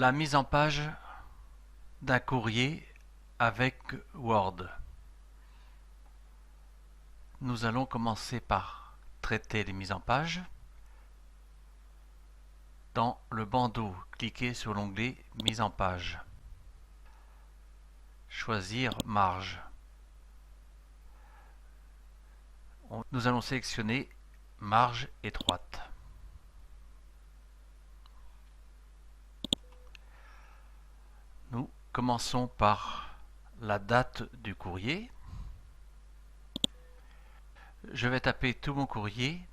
La mise en page d'un courrier avec Word. Nous allons commencer par traiter les mises en page. Dans le bandeau, cliquez sur l'onglet Mise en page. Choisir marge. Nous allons sélectionner marge étroite. Nous commençons par la date du courrier. Je vais taper tout mon courrier.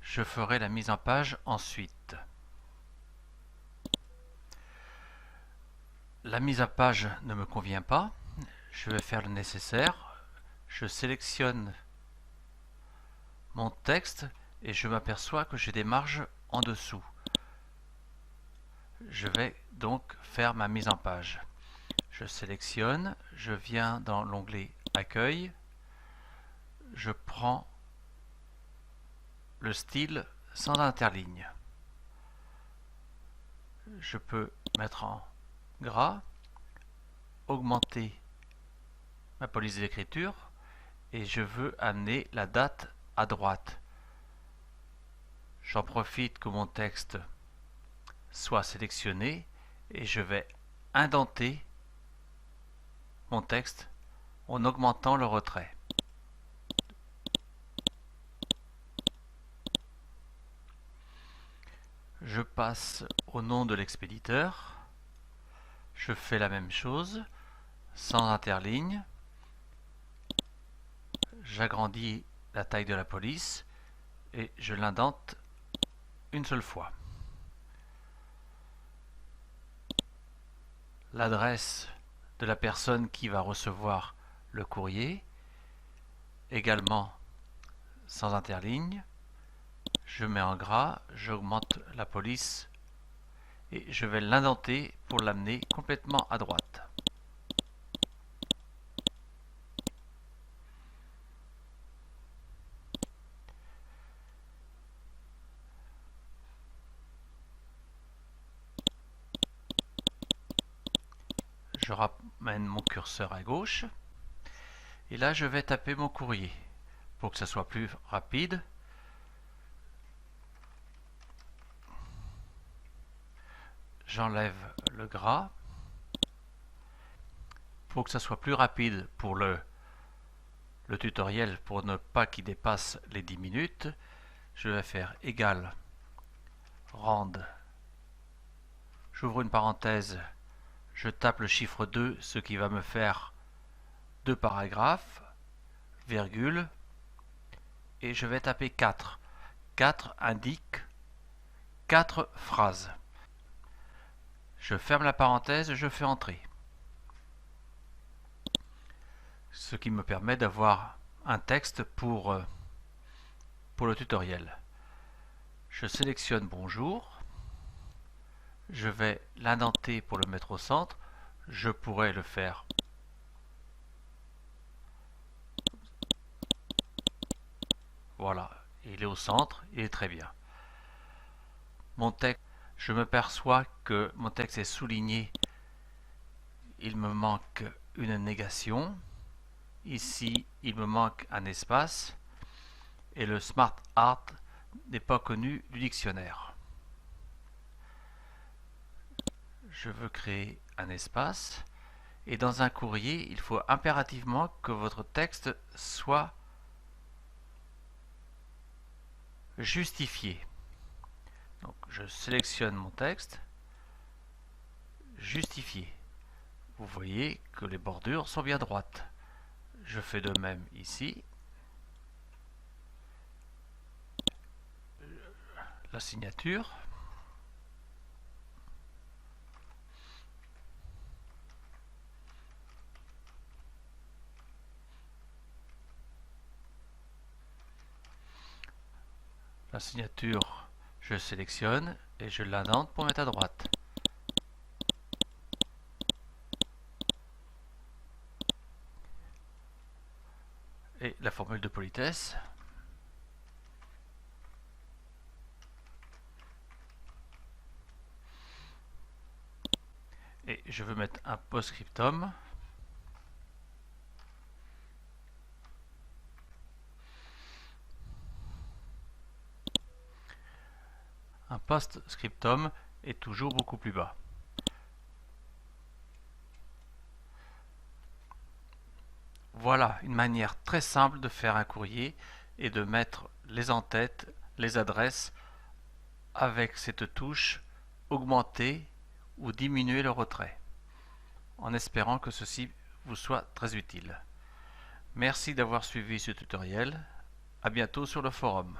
Je ferai la mise en page ensuite. La mise en page ne me convient pas. Je vais faire le nécessaire. Je sélectionne mon texte et je m'aperçois que j'ai des marges en dessous. Je vais donc faire ma mise en page. Je sélectionne, je viens dans l'onglet Accueil, je prends le style sans interligne. Je peux mettre en gras, augmenter ma police d'écriture et je veux amener la date à droite. J'en profite que mon texte soit sélectionné et je vais indenter mon texte en augmentant le retrait. Je passe au nom de l'expéditeur. Je fais la même chose, sans interligne. J'agrandis la taille de la police et je l'indente une seule fois. L'adresse de la personne qui va recevoir le courrier, également sans interligne. Je mets en gras, j'augmente la police et je vais l'indenter pour l'amener complètement à droite. Je ramène mon curseur à gauche et là je vais taper mon courrier pour que ça soit plus rapide. J'enlève le gras pour que ça soit plus rapide pour le tutoriel, pour ne pas qu'il dépasse les 10 minutes. Je vais faire égal rand, j'ouvre une parenthèse, je tape le chiffre 2, ce qui va me faire 2 paragraphes, virgule, et je vais taper 4. 4 indique 4 phrases. Je ferme la parenthèse, je fais entrer. Ce qui me permet d'avoir un texte pour le tutoriel. Je sélectionne bonjour. Je vais l'indenter pour le mettre au centre. Je pourrais le faire voilà, il est au centre, il est très bien. Mon texte, je me perçois que mon texte est souligné. Il me manque une négation. Ici, il me manque un espace. Et le Smart Art n'est pas connu du dictionnaire. Je veux créer un espace. Et dans un courrier, il faut impérativement que votre texte soit justifié. Donc je sélectionne mon texte, justifié. Vous voyez que les bordures sont bien droites. Je fais de même ici. La signature. La signature, je sélectionne et je l'indente pour mettre à droite. Et la formule de politesse. je veux mettre un post-scriptum. Un post-scriptum est toujours beaucoup plus bas. Voilà une manière très simple de faire un courrier et de mettre les en-têtes, les adresses avec cette touche augmenter ou diminuer le retrait, en espérant que ceci vous soit très utile. Merci d'avoir suivi ce tutoriel. À bientôt sur le forum.